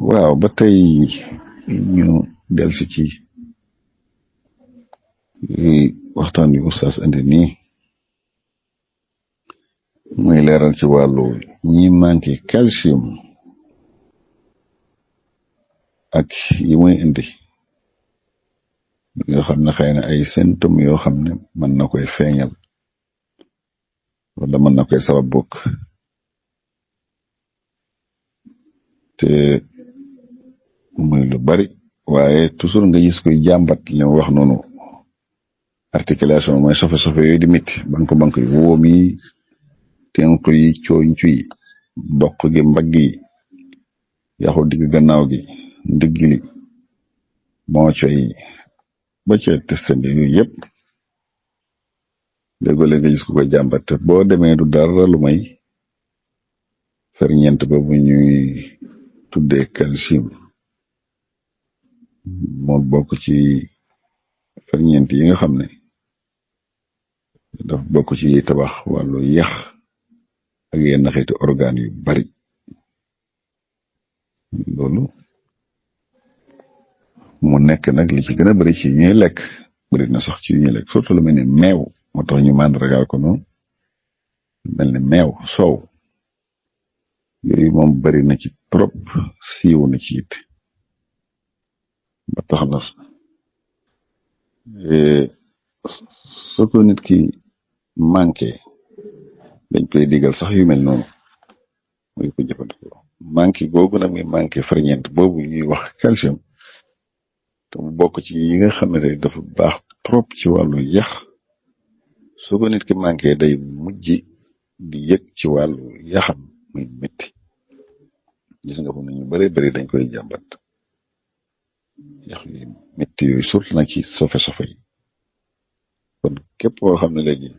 waaw ba tey ñu delsi ci waxtaan wi oustaz indi nii muy leeral ci wàllu ñi manqué calcium ak yi muy indi nga xam ne xëy na ay symptômes yoo xam ne mën na koy feeñal wala mën na koy sabab bokk te muy lu bari waaye toujours nga gis koy jàmbat li ma wax noonu articulation mooy sofe-sofe yooyu di métti banque yi wóom yi tenq yi cooñcu yi doq gi mbagg yi yaxu digg gannaaw gi ndigg li mooco yi ba ca testan bi yooyu yëpp léegoo-léeg nga gis ko koy jàmbat te boo demee du dara lu may ferñeent boobu ñuy tuddee calcium moo bokk ci ferñeent yi nga xam ne daf bokk ci tabax wàllu yax ak yenn xeeti organes yu bari loolu mu nekk nag li ci gën a bari ci ñuy lekk bari na sax ci ñuy lekk surtout lu mel ne meew moo tax ñu màndargaal ko noonu mel ne meew soow yooyu moom bari na ci trop siiw na ci it ba tax na su ko nit ki manqué dañ koy digal sax yu mel noonu muy ko jëfandikoo manqué googu nag muy manqué ferñeent boobu ñuy wax calcium te mu bokk ci yi nga xam ne dafa baax trop ci wàllu yax su ko nit ki manqué day mujj di yëg ci wàllu yaxam muy métti gis nga fu nañu bari dañ koy jàmbat yax yu métti yooyu surtout nag ci sofe-sofe yi kon képp koo xam ne léegi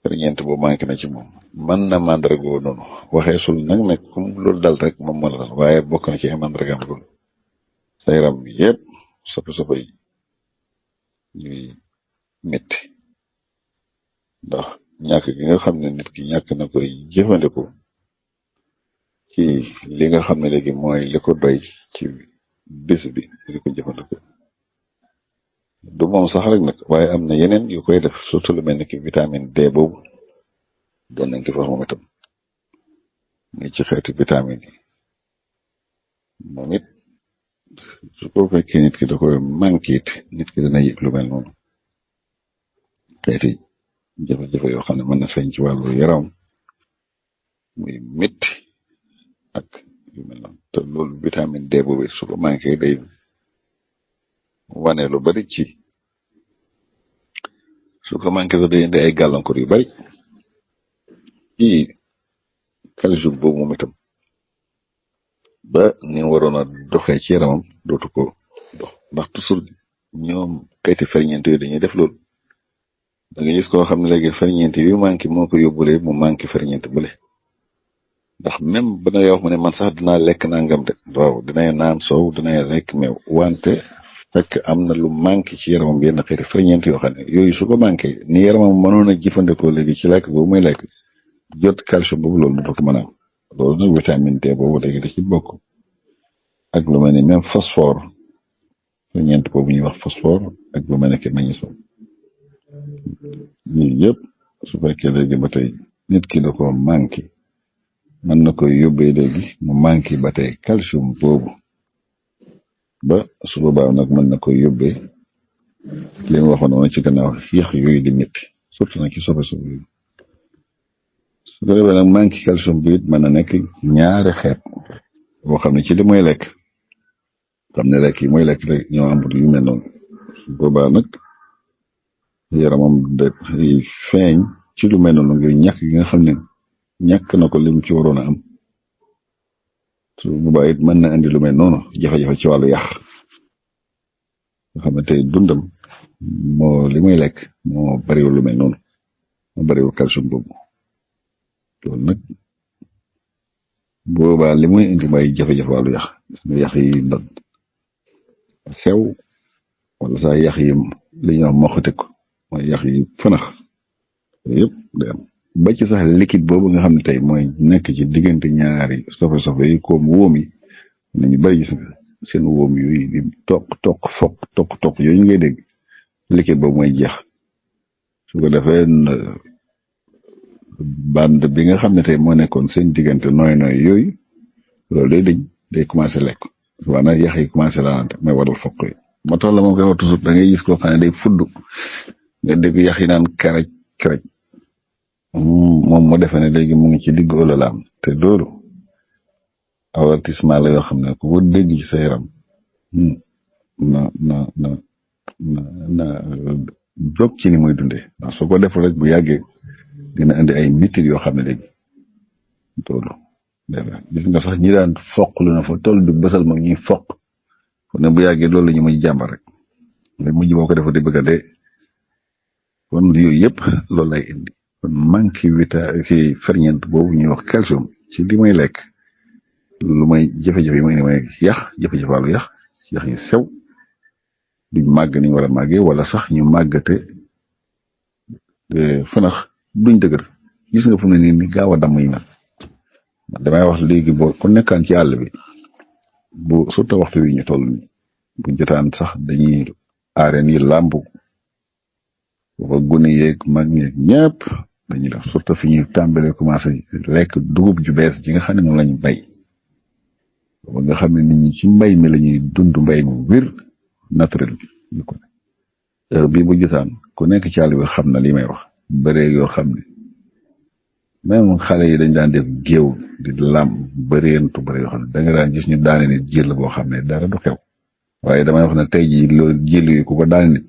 ferñeent boobu manqué na ci moom mën na màndargoo noonu waxee sul nag comme loolu dal rek moom moo la dal waaye bokk na ci ay màndargaam loolu sa yaram bi yëpp sofe-sofe yi ñuy métti ndax ñàkk gi nga xam ne nit ki ñàkk na koy jëfandikoo ci li nga xam ne léegi mooy li ko doy ci bés bi li ko jëfandikoo du moom sax rek nag waaye am na yeneen yu koy def surtout lu mel ni ki vitamine D boobu doon nañ ko wax moom itam ngi ci xeeti vitamine yi moom it su ko fekkee nit ki da koy manqué it nit ki dana yëg lu mel noonu xeeti jafe-jafe yoo xam ne mën na feeñ ci wàllu yaram muy métti ak yu mel noonu te loolu vitamine D boobu su ko manqué day wane lu bari ci su ko manqué sax day indi ay gàllankoor yu bari ci calcium boobu moom itam ba ni waroon a doxee ci yaramam dootu ko dox ndax toujours ñoom xeeti ferñeent yooyu dañuy def loolu da nga gis koo xam ne léegi ferñeent yu manqué moo ko yóbbulee mu manqué ferñeent bële ndax même ba na wax mu ne man sax dinaa lekk nangam de waaw dinay naan soow dinay lekk meew wante fekk am na lu manqué ci yaramam yenn xeeti ferñeent yoo xam ne yooyu su ko manqué ni yaramam mënoon a jëfandikoo léegi ci lekk boobu muy lekk jot calcium boobu loolu du ko mën a am loolu nag vitamine D boobu léegi da ci bokk ak lu mel ni même phosphore ferñeent boobu ñuy wax phosphore ak lu mel ne que magnésium ñii yëpp su fekkee léegi ba tey nit ki da ko manqué mën na koy yóbbee léegi mu manqué ba tey calcium boobu ba su boobaa nag mën na koy yóbbee li ma waxoon noonu ci gannaaw yax yooyu di métti surtout nag ci sofe-sofe yooyu su ko defee nag manqué calcium bi it mën na nekk ñaari xeet boo xam ne ci li muy lekk xam ne lekk yi mooy lekk rek ñoo am yu mel noonu su boobaa nag yaramam dafay feeñ ci lu mel noonu ngir ñàkk gi nga xam ne ñàkk na ko lim ci waroon a am su boobaa it mën na indi lu mel noonu jafe-jafe ci wàllu yax nga xam ne tey dundam moo li muy lekk moo bariwul lu mel noonu moo bariwul calcium boobu loolu nag boobaa li muy indi mooy jafe-jafe wàllu yax yax yi ndon sew wala sax yax yi li ñuy wax moxati ko mooy yax yi fënax yooyu yëpp day am ba ci sax liquide boobu nga xam ne tey mooy nekk ci diggante ñaari sofe yi comme wóom yi nañu bari gis nga seen wóom yooyu di toq yooyu ngay dégg liquide boobu mooy jeex su ko defee bande bi nga xam ne tey moo nekkoon seen diggante nooy yooyu loolu day commencé lekk waaye nag yax yi commencé laalante may waral foq yi moo tax la moom koy wax toujours da ngay gis koo xam ne day fudd nga dégg yax yi naan karaj moom moo defee ne léegi mu ngi ci digg ololaam te loolu avertissement la yoo xam ne ku ko dégg ci sa yaram na jóg ci ni muy dundee ndax su ko deful rek bu yàggee dina indi ay mitir yoo xam ne léegi loolu gis nga sax ñi daan foq lu na fa toll du bësal moom ñuy foq ne bu yàggee loolu la ñu mujj jàmbar rek mais mujj boo ko defa di bëgg a dee kon yooyu yëpp loolu lay indi kon manque ki ferñeent boobu ñuy wax calcium ci li may lekk lu may jafe-jafe yi may ne may yax jafe-jafe wàllu yax yi sew duñ màgg ni ñu war a màggee wala sax ñu màggate fanax duñ dëgër gis nga fu mu ne nii ni gaaw a damm yi mel damay wax léegi boo ku nekkaan ci àll bi bu surtout waxtu wi ñu toll nii bu jotaan sax dañuy aareen yi làmb ba gune yeeg mag ñeeg ñëpp dañuy def surtout fi ñuy tàmbalee commencé lekk dugub ju bees ji nga xam ne moom lañu bay ba nga xam ne nit ñi ci mbay mi la ñuy dund mbay mu wér naturel bi ñu ko ne heure bii bu jotaan ku nekk ci àll bi xam na li may wax bëree yoo xam ne même xale yi dañ daan def géew di làmb bëreentu bëri yoo xam ne da nga daan gis ñu daane nit jël boo xam ne dara du xew waaye damay wax ne tey jii loolu jël yi ku ko daane nit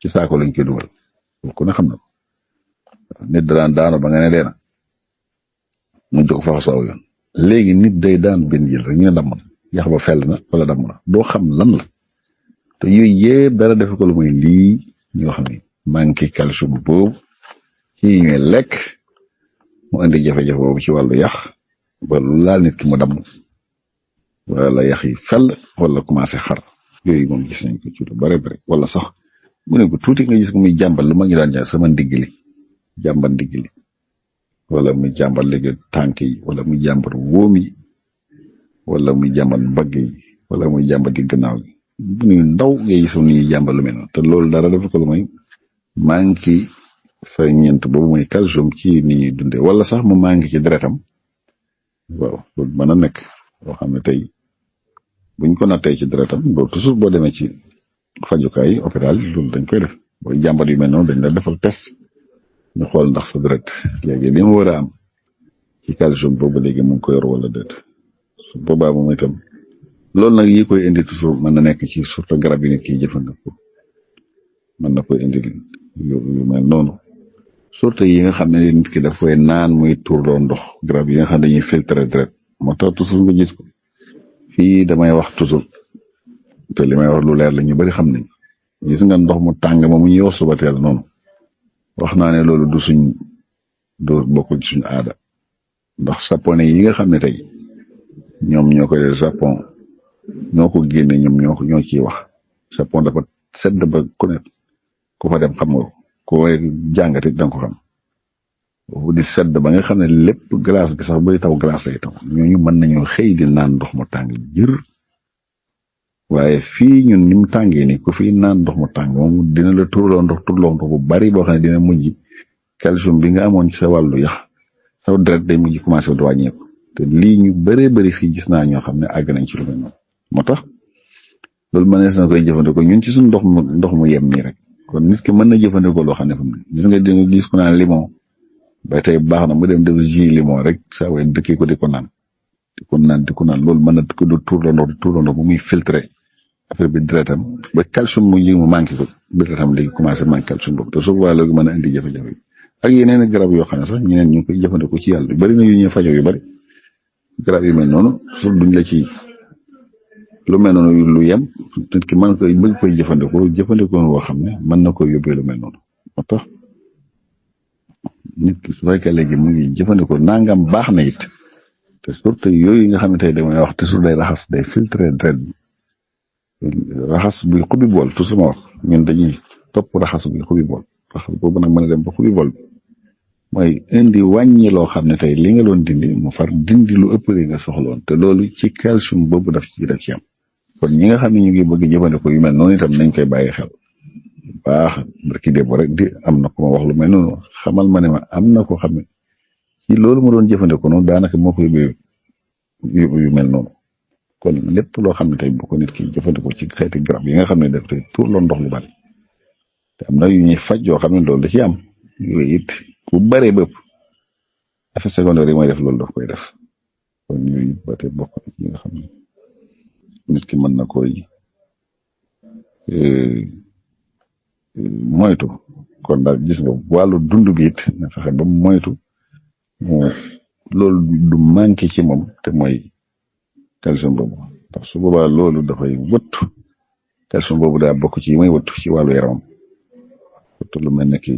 ci saako lañ koy dugal ku ne xam na ko nit da daan daanu ba nga ne deena mu jóg fa saw yoon léegi nit day daan benn jël rek ñu ne damm na yax ba fell na wala damm na doo xam lan la te yooyu yëpp dara defe ko lu muy lii ñoo xam ne manque calcium boobu ci ñuy lekk mu indi jafe-jafe boobu ci wàllu yax ba lu laal nit ki mu damm wala yax yi fell wala commencé xar yooyu moom gis nañ ko ci lu bare bare wala sax mu ne ko tuuti nga gis ko muy jàmbal lu ma ngi daan ñaan sama ndigg li wala muy jàmbal léegi tànk yi wala muy jàmbat wóom yi wala muy jàmbat mbagg yi wala muy jàmbat di gannaaw gi bu ñu ndaw ngay gis ñuy jàmbal lu mel noonu te loolu dara dafa ko lu mooy manque ferñeent boobu mooy calcium ci ni ñuy dundee wala sax mu manque ci deretam waaw loolu mën a nekk boo xam ne tey buñ ko nattee ci deretam loolu toujours boo demee ci fajukaay hôpital loolu dañ koy def booy jàmbat yu mel noonu dañ la defal test ñu xool ndax sa deret léegi li mu war a am ci calcium boobu léegi mu ngi ko yor wala déet su boobaa moom itam loolu nag yi koy indi toujours mën na nekk ci surtout garab yi nit ki jëfandikoo mën na koy indi yu mel noonu surtout yi nga xam ne nit ki daf koy naan muy tuurloo ndox garab yi nga xam ne dañuy filtrer deret moo tax toujours nga gis ko fii damay wax toujours te li may wax lu leer la ñu bari xam nañ gis nga ndox mu tàng ma mu ñuy wax suba teel noonu wax naa ne loolu du bokkul ci suñu aada ndax japonais yi nga xam ne tey ñoom ñoo koy Japon ñoo ko génne ñoom ñoo ciy wax Japon dafa sedd ba ku ne ku fa dem xam nga ko jàngati danga ko xam foofu di sedd ba nga xam ne lépp glace gi sax buy taw glace lay taw ñooñu mën nañoo xëy di naan ndox mu tàng jër waaye fii ñun ni mu tàngee ni ku fi naan ndox mu tàng moom dina la turloo ndox bu bari boo xam ne dina mujj calcium bi nga amoon ci sa wàllu yax sa deret day mujj commencé di wàññeeku te lii ñu bëree bëri fii gis naa ñoo xam ne àgg nañ ci lu mel noonu moo tax loolu mënees na koy jëfandikoo ñun ci suñu ndox mu yem nii rek kon nit ki mën na jëfandikoo loo xam ne fu mu gis nga di nga gis ku naan limon ba tey baax na mu dem def jus limon rek saa way dëkkee ko di ko naan loolu mën na ko du turloo ndox bu muy filtré affaire bi deretam ba calcium mu yi mu manqué ko deretam léegi commencé manqué calcium boobu te su boobaa léegi mën a indi jafe-jafe ak yeneen garab yoo xam ne sax ñeneen ñu ngi koy jëfandikoo ci yàlla bari na yu ñuy fajoo yu bari garab yu mel noonu suuf duñ la ci lu mel noonu lu yem nit ki mën koy bëgg koy jëfandikoo boo xam ne mën na koy yóbbee lu mel noonu moo tax nit ki su fekkee léegi mu ngi jëfandikoo nangam baax na it te surtout yooyu nga xam ne tey damay wax toujours day raxas day filtrer deret raxas buy xubi bool toujours ma wax ñun dañuy topp raxas buy xubi bool raxas boobu nag mën a dem ba xubi bool mooy indi wàññi loo xam ne tey li nga doon dindi mu far dindi lu ëpp li nga soxloon te loolu ci calcium boobu daf ci am kon ñi nga xam ne ñu ngi bëgg jëfandikoo yu mel noonu itam nañ koy bàyyi xel baax barki démb rek di am na ko ma wax lu mel noonu xamal ma ne ma am na ko xam ne ci loolu ma doon jëfandikoo noonu daanaka moo koy yu mel noonu kon lépp loo xam ne tey bu ko nit ki jëfandikoo ci xeeti garab yi nga xam ne daf koy tuur loon ndox lu bari te am na yu ñuy faj yoo xam ne loolu da ci am yooyu it bu bëree bëpp effet secondaire yi mooy def loolu daf koy def kon yooyu ba tey bokk na ci nga xam ne nit ki mën na koy moytu kon daal gis nga wàllu dund bi it na fexe ba moytu loolu du manqué ci moom te mooy calcium boobu ndax su boobaa loolu dafay wëttu calcium boobu daa bokk ci yi may wëttu ci wàllu yaramam wëttu lu mel ne ki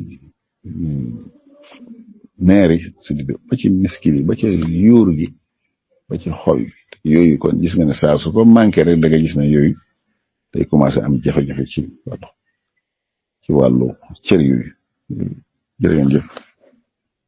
neeri si di ba ci miskil yi ba ci yuur gi ba ci xol yooyu kon gis nga ne saa su ko manqué rek da nga gis ne yooyu day commencé am jafe-jafe ci wàllu cër yooyu jërë ngeen jëf